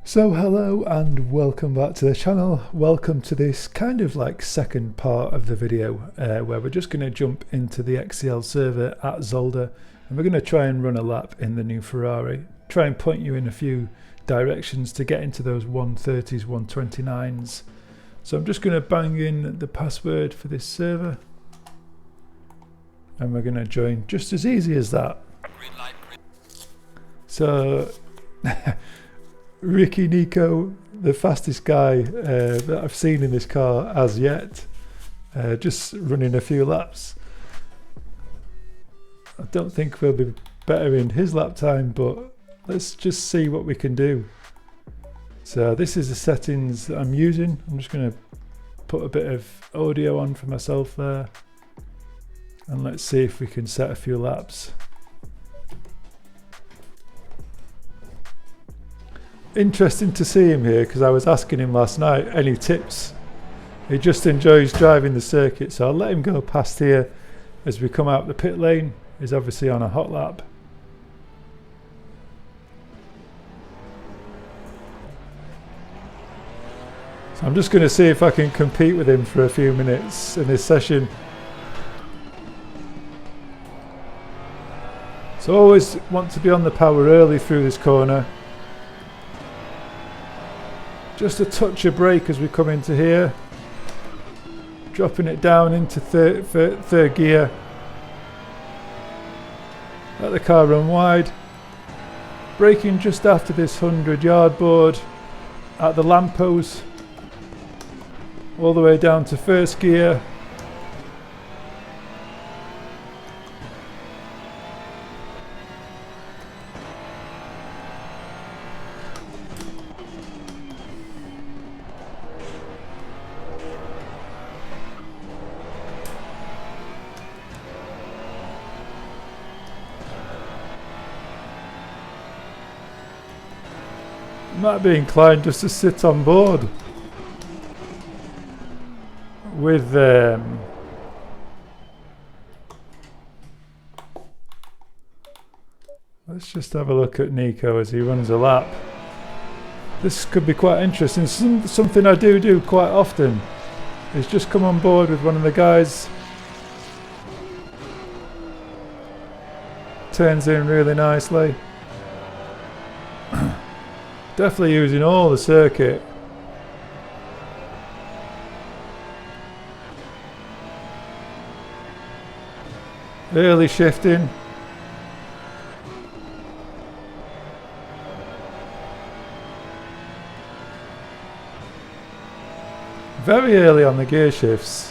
So hello and welcome back to the channel. Welcome to this kind of like second part of the video where we're just going to jump into the XCL server at Zolder and we're going to try and run a lap in the new Ferrari. Try and point you in a few directions to get into those 130s, 129s. So I'm just going to bang in the password for this server and we're going to join just as easy as that. So Ricky Nico, the fastest guy that I've seen in this car as yet, just running a few laps. I don't think we'll be better in his lap time, but let's just see what we can do. So this is the settings that I'm using. I'm just going to put a bit of audio on for myself there and let's see if we can set a few laps. Interesting to see him here because I was asking him last night any tips. He just enjoys driving the circuit, so I'll let him go past here as we come out the pit lane. He's obviously on a hot lap. So I'm just going to see if I can compete with him for a few minutes in this session. So always want to be on the power early through this corner. Just a touch of brake as we come into here, dropping it down into third gear. Let the car run wide, braking just after this 100-yard board at the lamppost, all the way down to first gear. Might be inclined just to sit on board with let's just have a look at Nico as he runs a lap. This could be quite interesting. Something I do quite often is just come on board with one of the guys, turns in really nicely. Definitely using all the circuit. Early shifting. Very early on the gear shifts.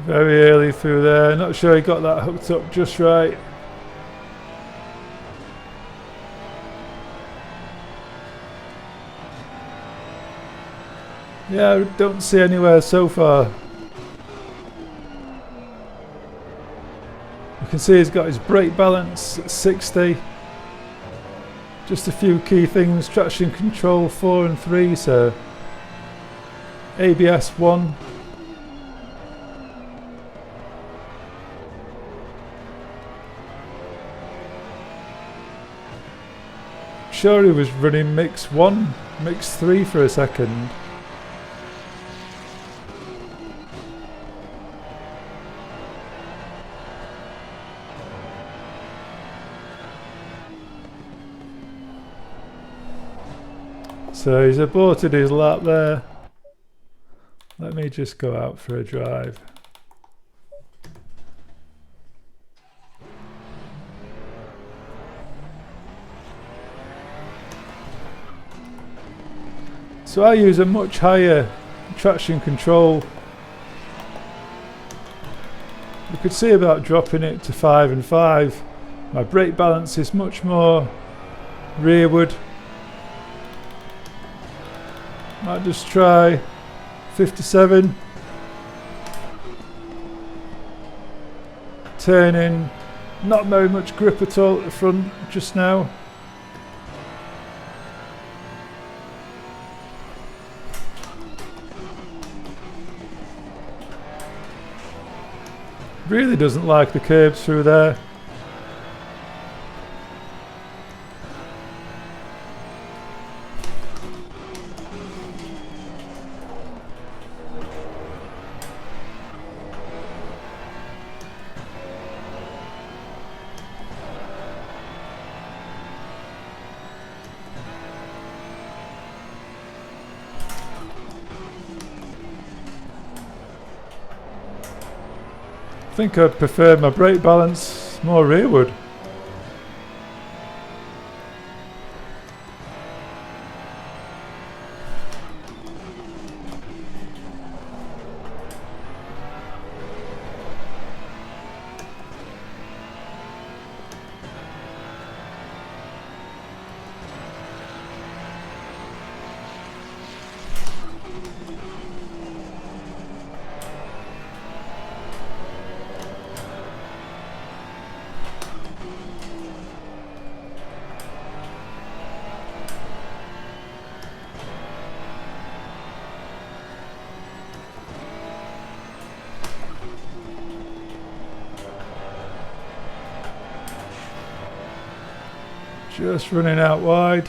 Very early through there, not sure he got that hooked up just right. Yeah, I don't see anywhere so far. You can see he's got his brake balance at 60. Just a few key things, traction control 4 and 3, so ABS 1. Sure he was running mix 1, mix 3 for a second. So he's aborted his lap there. Let me just go out for a drive. So I use a much higher traction control. You could see about dropping it to 5 and 5. My brake balance is much more rearward. Might just try 57. Turning, not very much grip at all at the front just now. Really doesn't like the curbs through there. I think I'd prefer my brake balance more rearward. Just running out wide.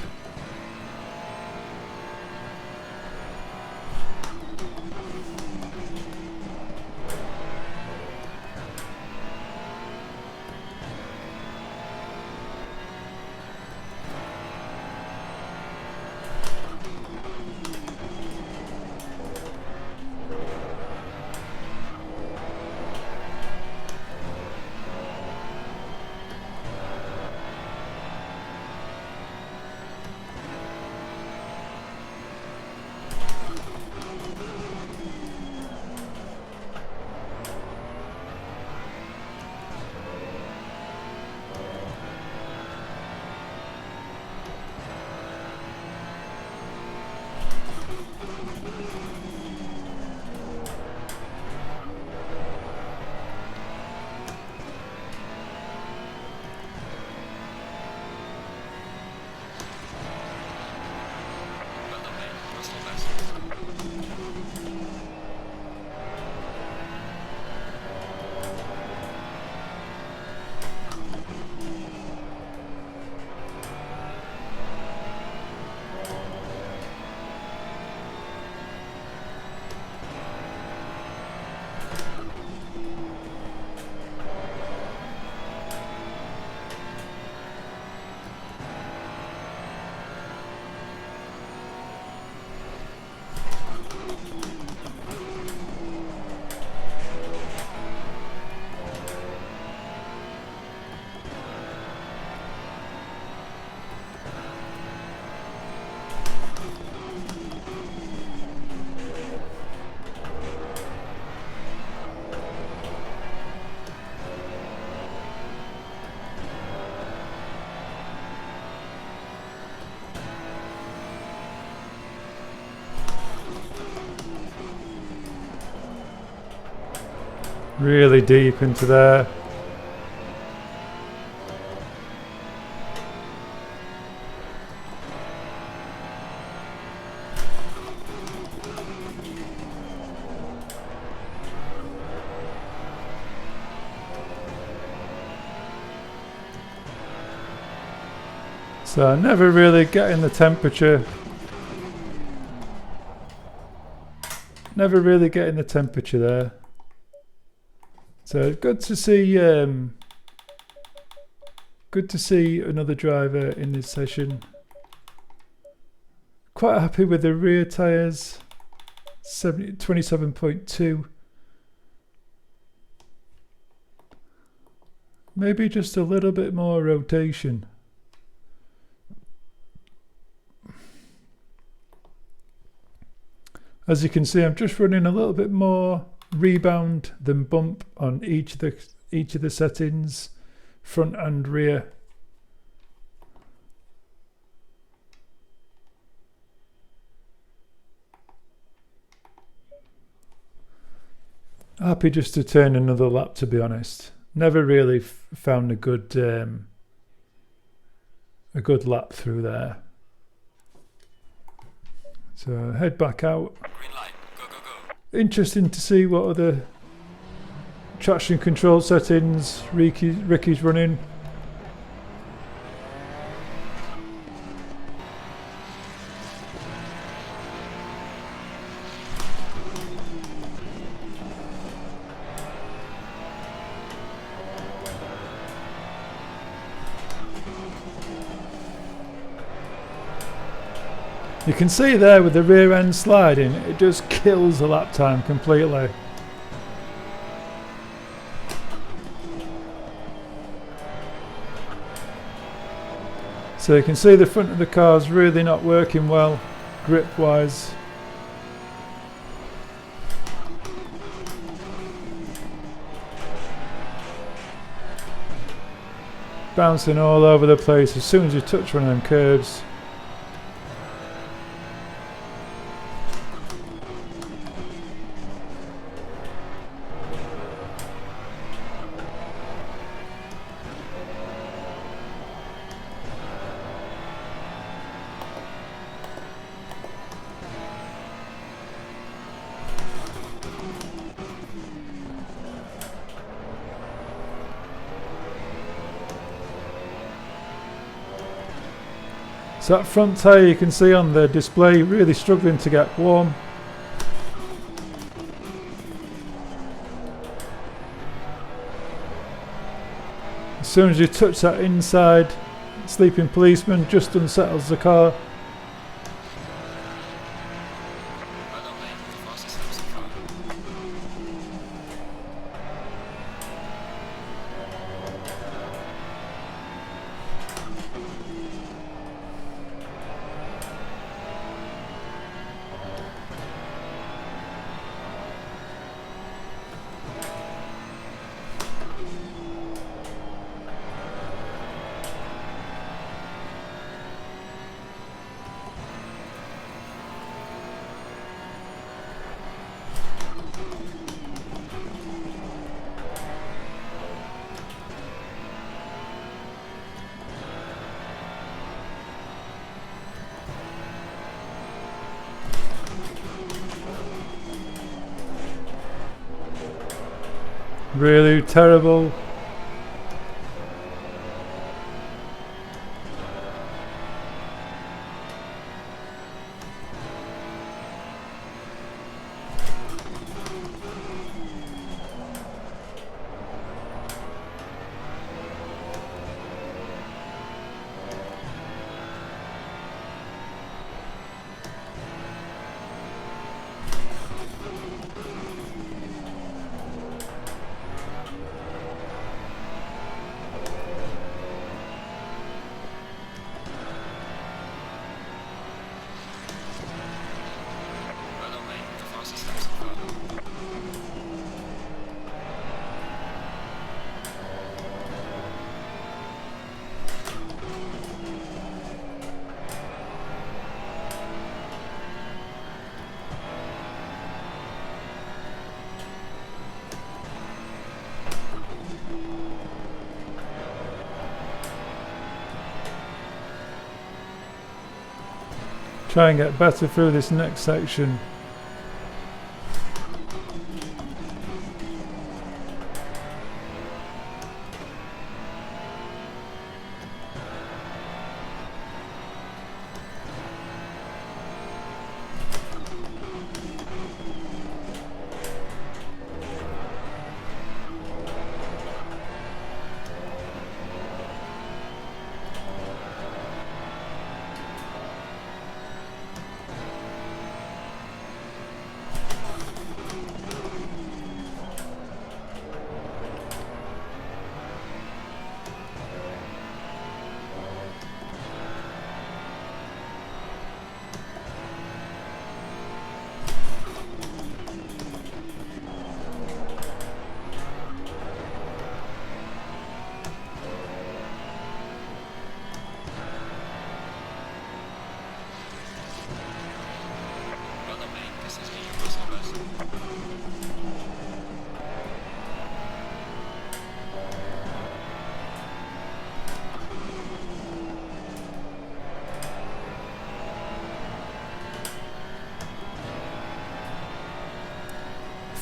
Really deep into there. So never really getting the temperature. Never really getting the temperature there. So good to see another driver in this session. Quite happy with the rear tyres, 27.2. Maybe just a little bit more rotation. As you can see, I'm just running a little bit more rebound than bump on each of the settings, front and rear. Happy just to turn another lap, to be honest. Never really found a good lap through there. So head back out. Green light. Go, go, go. Interesting to see what other Traction control settings, Ricky's running. You can see there with the rear end sliding, it just kills the lap time completely. So you can see the front of the car's really not working well, grip wise. Bouncing all over the place as soon as you touch one of them curbs. So that front tyre you can see on the display really struggling to get warm. As soon as you touch that inside, sleeping policeman just unsettles the car. Really terrible. Try and get better through this next section.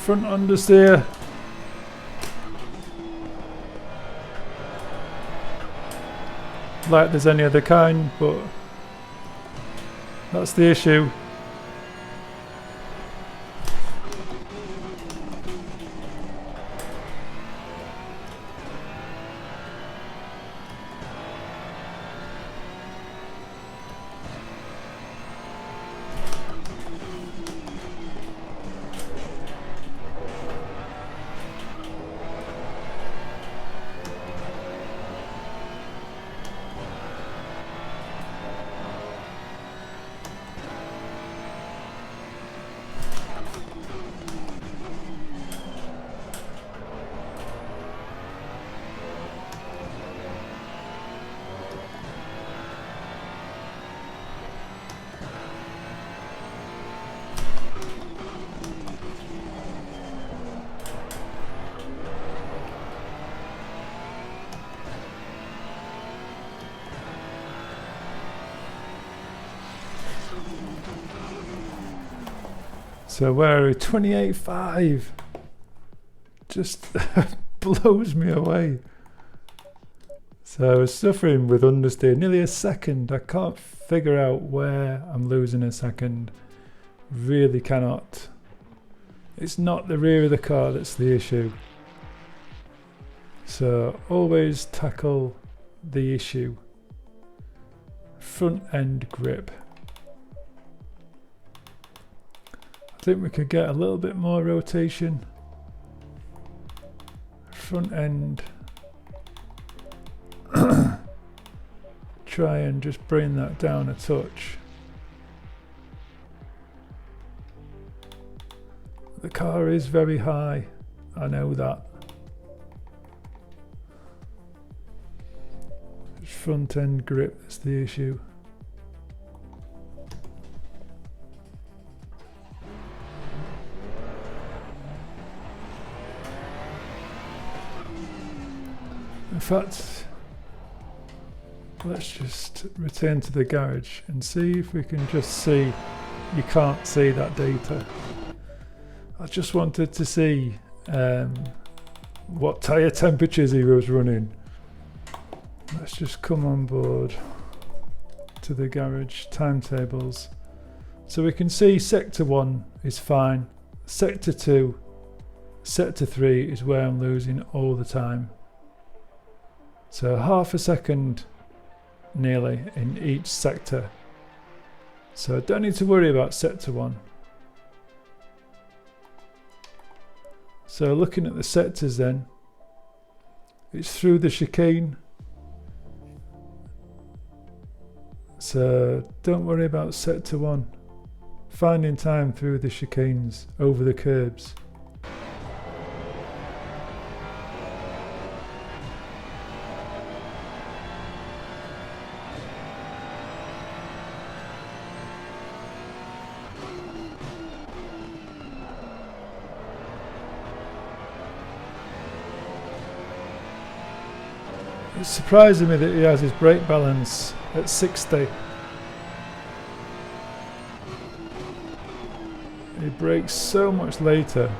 Front understeer. like there's any other kind, but that's the issue. So where are we? 28.5. Just blows me away. So I was suffering with understeer nearly a second. I can't figure out where I'm losing a second. Really cannot. It's not the rear of the car that's the issue. So always tackle the issue. Front end grip. I think we could get a little bit more rotation. Front end. Try and just bring that down a touch. The car is very high, I know that. Front end grip is the issue. In fact, let's just return to the garage and see if we can just see. You can't see that data. I just wanted to see what tyre temperatures he was running. Let's just come on board to the garage timetables. So we can see sector 1 is fine. Sector 2, sector 3 is where I'm losing all the time. So half a second nearly in each sector. So I don't need to worry about sector 1. So looking at the sectors then, it's through the chicane. So don't worry about sector 1. Finding time through the chicanes, over the curbs. It's surprising me that he has his brake balance at 60. He brakes so much later.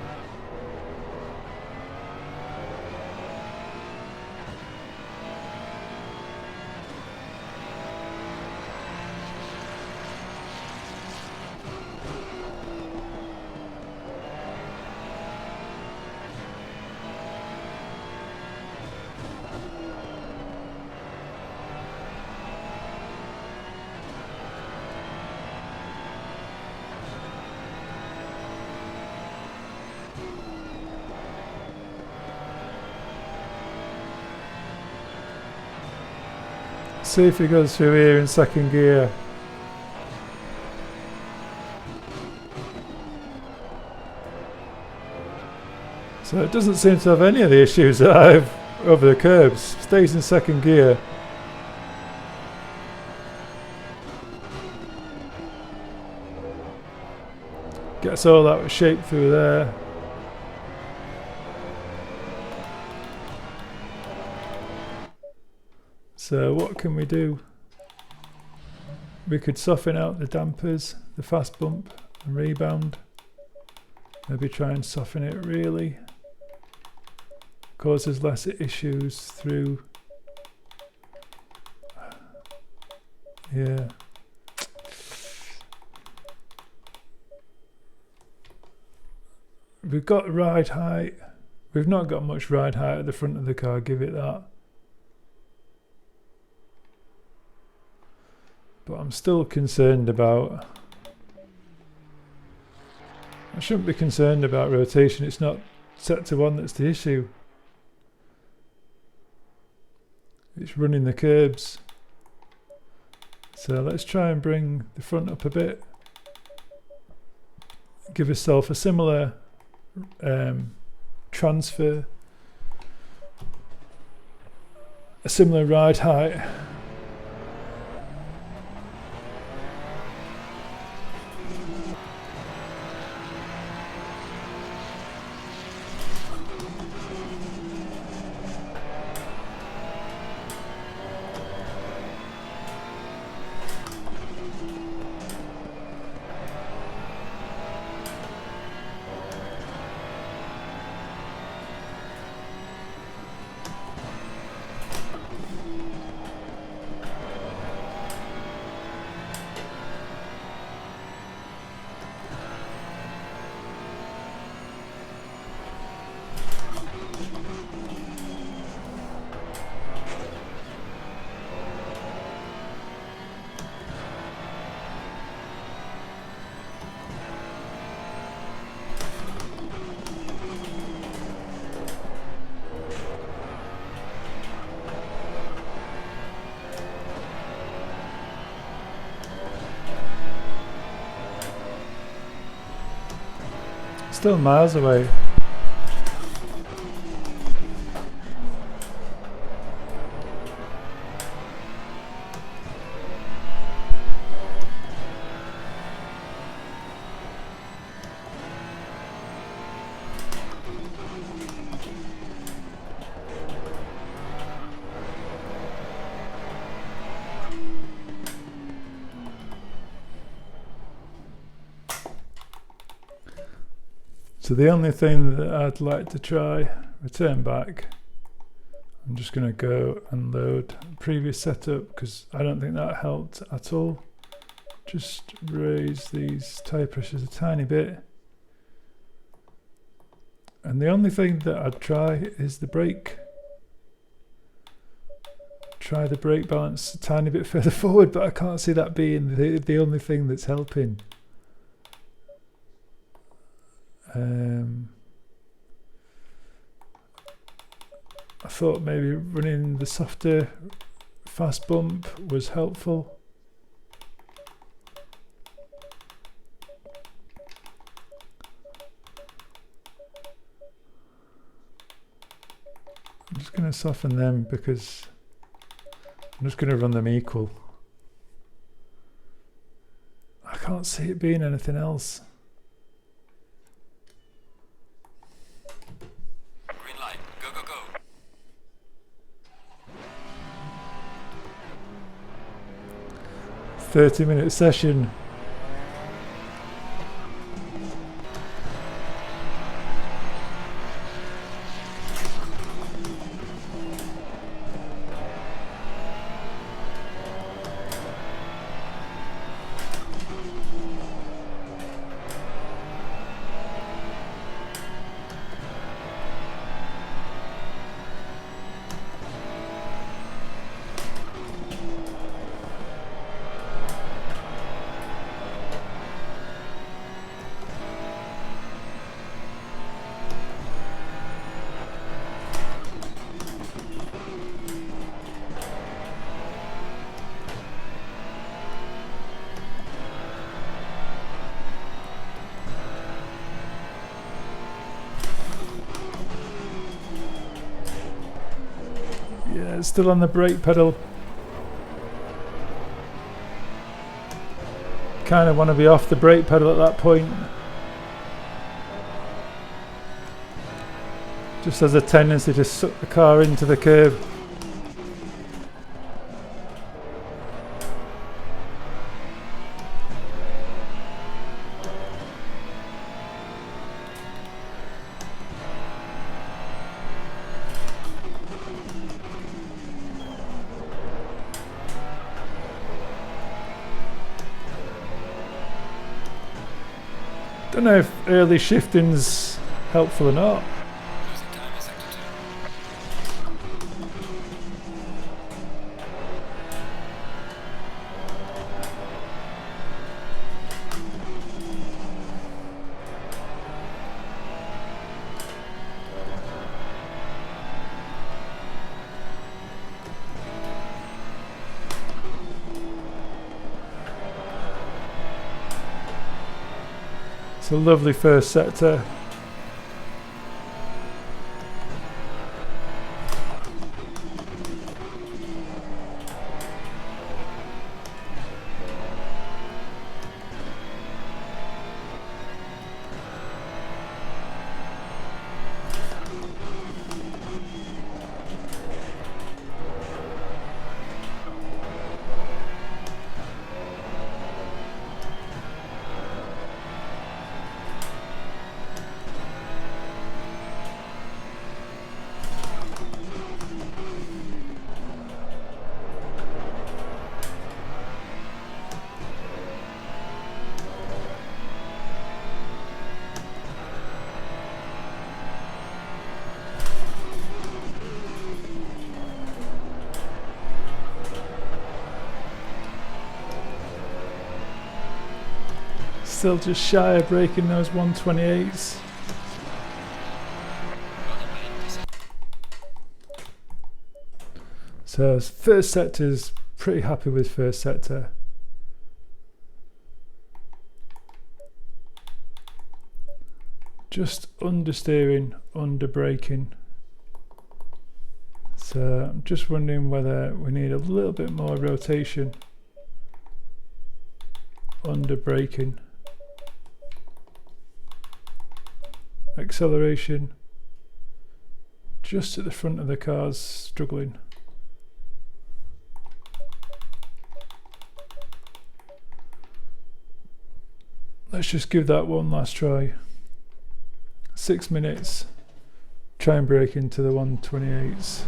See if he goes through here in second gear. So it doesn't seem to have any of the issues that I have over the curbs. Stays in second gear. Gets all out of shape through there. So what can we do? We could soften out the dampers, the fast bump and rebound. Maybe try and soften it really. Causes less issues through Yeah. We've got ride height. We've not got much ride height at the front of the car, give it that. But I'm still concerned about... I shouldn't be concerned about rotation, it's not set to 1 that's the issue. It's running the curbs. So let's try and bring the front up a bit. Give yourself a similar transfer, a similar ride height. Still miles away. So the only thing that I'd like to try, return back. I'm just going to go and load previous setup because I don't think that helped at all. Just raise these tyre pressures a tiny bit. And the only thing that I'd try is the brake. Try the brake balance a tiny bit further forward, but I can't see that being the only thing that's helping. I thought maybe running the softer fast bump was helpful. I'm just going to soften them because I'm just going to run them equal. I can't see it being anything else. 30-minute session. Yeah, it's still on the brake pedal. Kind of want to be off the brake pedal at that point. Just has a tendency to suck the car into the curb. Don't know if early shifting's helpful or not. It's a lovely first sector. Still just shy of breaking those 128s. So first sector's pretty happy with first sector. Just understeering, under braking. So I'm just wondering whether we need a little bit more rotation under braking. Acceleration just at the front of the car's struggling. Let's just give that one last try. 6 minutes. Try and break into the 128s.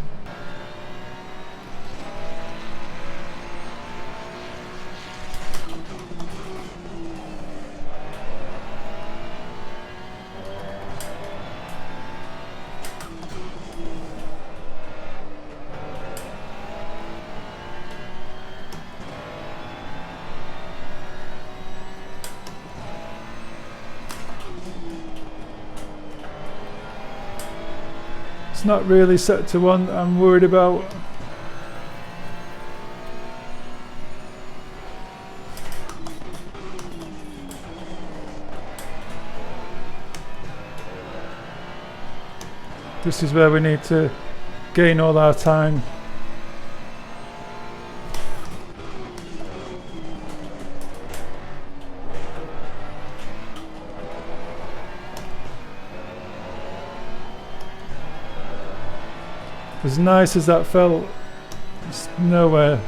It's not really set to one I'm worried about. This is where we need to gain all our time. As nice as that felt, it's nowhere.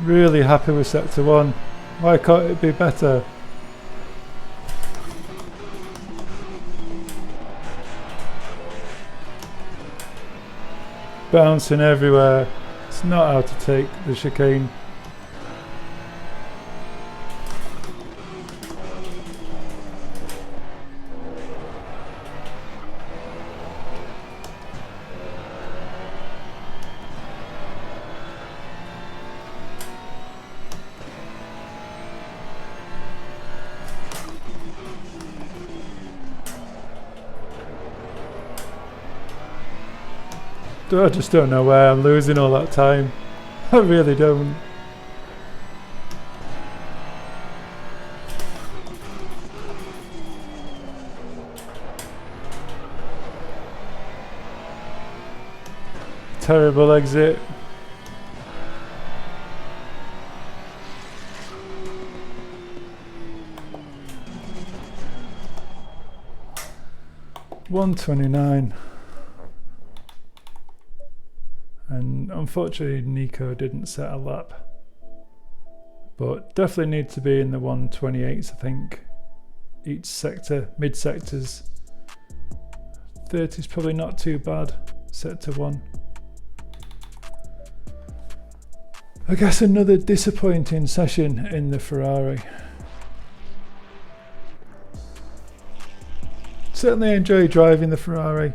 Really happy with sector 1. Why can't it be better? Bouncing everywhere. It's not how to take the chicane. I just don't know why I'm losing all that time. I really don't. Terrible exit. $1:29, and unfortunately Nico didn't set a lap, but definitely need to be in the 1:28s. I think each sector, mid sectors. 30 is probably not too bad. Sector 1. I guess another disappointing session in the Ferrari. Certainly enjoy driving the Ferrari,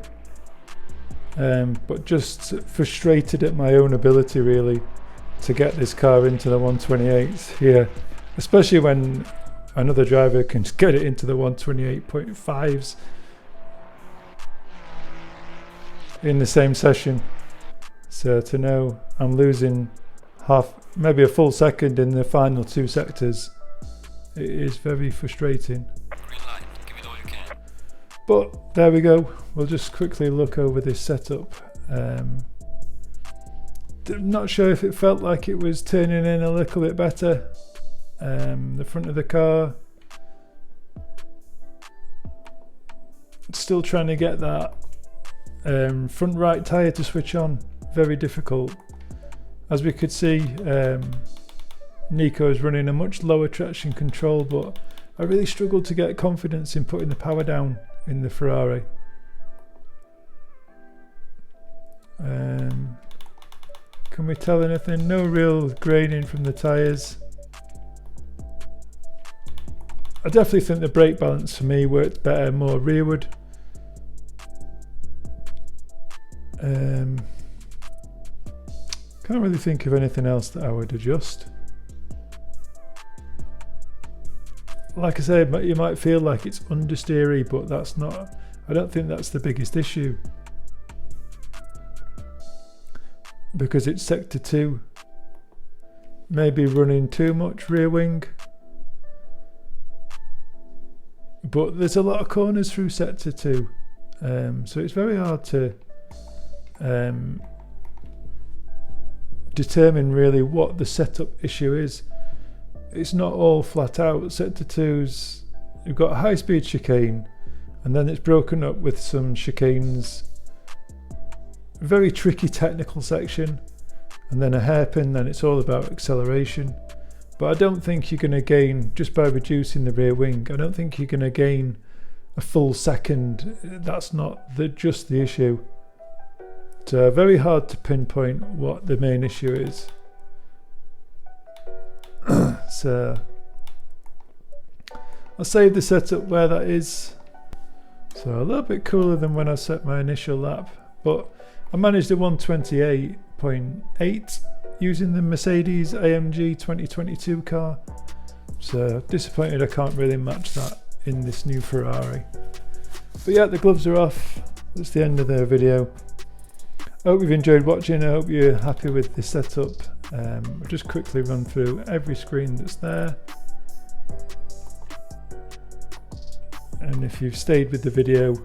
but just frustrated at my own ability really to get this car into the 128s here, especially when another driver can get it into the 128.5s in the same session. So to know I'm losing half, maybe a full second in the final 2 sectors, it is very frustrating. But there we go. We'll just quickly look over this setup. Not sure if it felt like it was turning in a little bit better. The front of the car. Still trying to get that front right tyre to switch on. Very difficult. As we could see, Nico is running a much lower traction control, but I really struggled to get confidence in putting the power down in the Ferrari. Can we tell anything? No real graining from the tyres. I definitely think the brake balance for me worked better, more rearward. Can't really think of anything else that I would adjust. Like I said, you might feel like it's understeery, but that's not, I don't think that's the biggest issue. Because it's sector 2. Maybe running too much rear wing. But there's a lot of corners through sector 2. So it's very hard to determine really what the setup issue is. It's not all flat out. Sector 2's, you've got a high speed chicane, and then it's broken up with some chicanes. Very tricky technical section, and then a hairpin, then it's all about acceleration. But I don't think you're going to gain, just by reducing the rear wing, I don't think you're going to gain a full second. That's not just the issue. So very hard to pinpoint what the main issue is. So I'll save the setup where that is. So a little bit cooler than when I set my initial lap, but I managed a 128.8 using the Mercedes AMG 2022 car. So disappointed I can't really match that in this new Ferrari. But yeah, the gloves are off. That's the end of the video. I hope you've enjoyed watching. I hope you're happy with the setup. I'll just quickly run through every screen that's there. And if you've stayed with the video,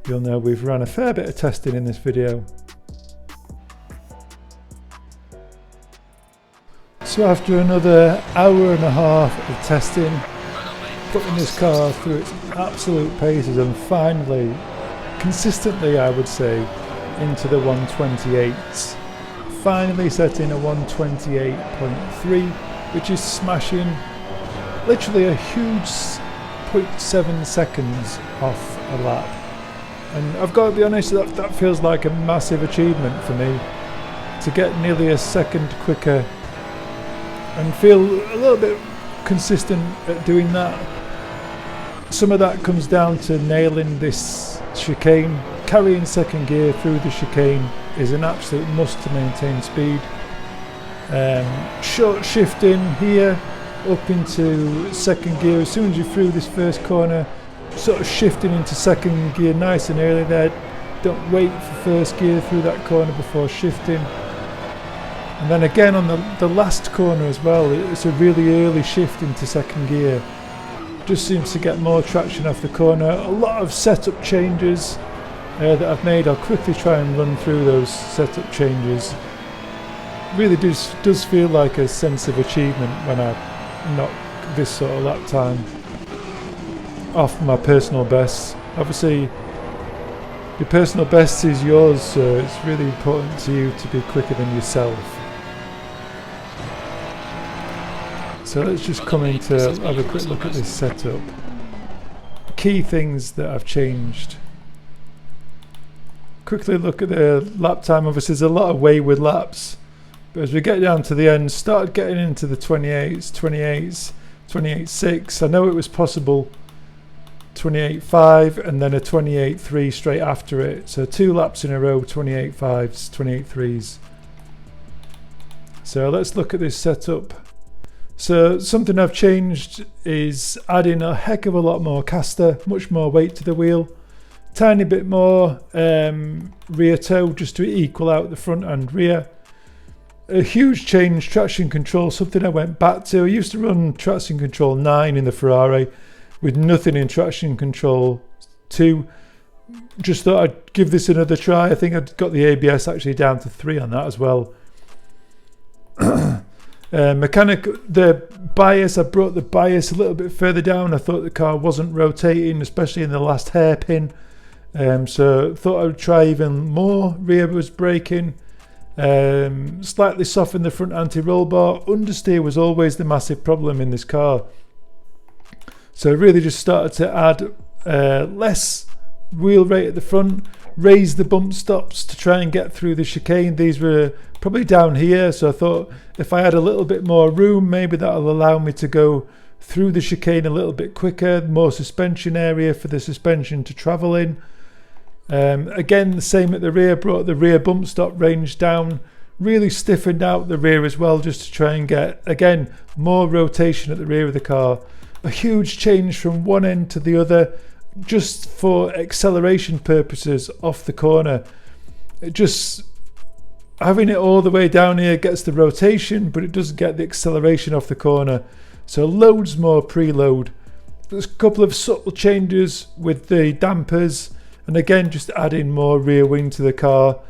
you'll know we've run a fair bit of testing in this video. So after another hour and a half of testing, putting this car through its absolute paces, and finally, consistently I would say, into the 128s. Finally setting a 128.3, which is smashing literally a huge 0.7 seconds off a lap. And I've got to be honest, that feels like a massive achievement for me, to get nearly a second quicker and feel a little bit consistent at doing that. Some of that comes down to nailing this chicane. Carrying second gear through the chicane is an absolute must to maintain speed. Short shifting here up into second gear as soon as you're through this first corner, sort of shifting into second gear nice and early there. don't wait for first gear through that corner before shifting. And then again on the last corner as well, it's a really early shift into second gear. Just seems to get more traction off the corner. A lot of setup changes that I've made. I'll quickly try and run through those setup changes. Really does feel like a sense of achievement when I knock this sort of lap time off my personal best. Obviously your personal best is yours, so it's really important to you to be quicker than yourself. So let's just come in to have a quick look at this setup. Key things that I've changed. Quickly look at the lap time. Obviously there's a lot of wayward laps, but as we get down to the end, started getting into the 28s, 28.6. I know it was possible 28.5 and then a 28.3 straight after it. So 2 laps in a row, 28.5s, 28.3s. So let's look at this setup. So something I've changed is adding a heck of a lot more caster, much more weight to the wheel, tiny bit more rear toe just to equal out the front and rear. A huge change, traction control, something I went back to. I used to run traction control 9 in the Ferrari with nothing in traction control 2. Just thought I'd give this another try. I think I'd got the ABS actually down to 3 on that as well. The bias, I brought the bias a little bit further down. I thought the car wasn't rotating, especially in the last hairpin. So thought I would try even more. Rear was braking. Slightly softened the front anti-roll bar. Understeer was always the massive problem in this car. So I really just started to add less wheel rate at the front, raise the bump stops to try and get through the chicane. These were probably down here, so I thought if I had a little bit more room, maybe that'll allow me to go through the chicane a little bit quicker, more suspension area for the suspension to travel in. Again, the same at the rear, brought the rear bump stop range down, really stiffened out the rear as well, just to try and get, again, more rotation at the rear of the car. A huge change from one end to the other, just for acceleration purposes off the corner. Just having it all the way down here gets the rotation, but it doesn't get the acceleration off the corner. So loads more preload. There's a couple of subtle changes with the dampers, and again just adding more rear wing to the car.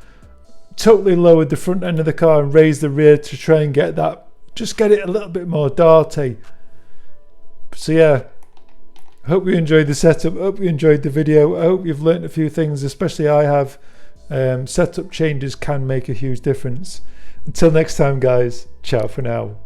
Totally lowered the front end of the car and raised the rear to try and get that, just get it a little bit more darty. So yeah, hope you enjoyed the setup, hope you enjoyed the video. I hope you've learnt a few things, especially I have. Setup changes can make a huge difference. Until next time guys, ciao for now.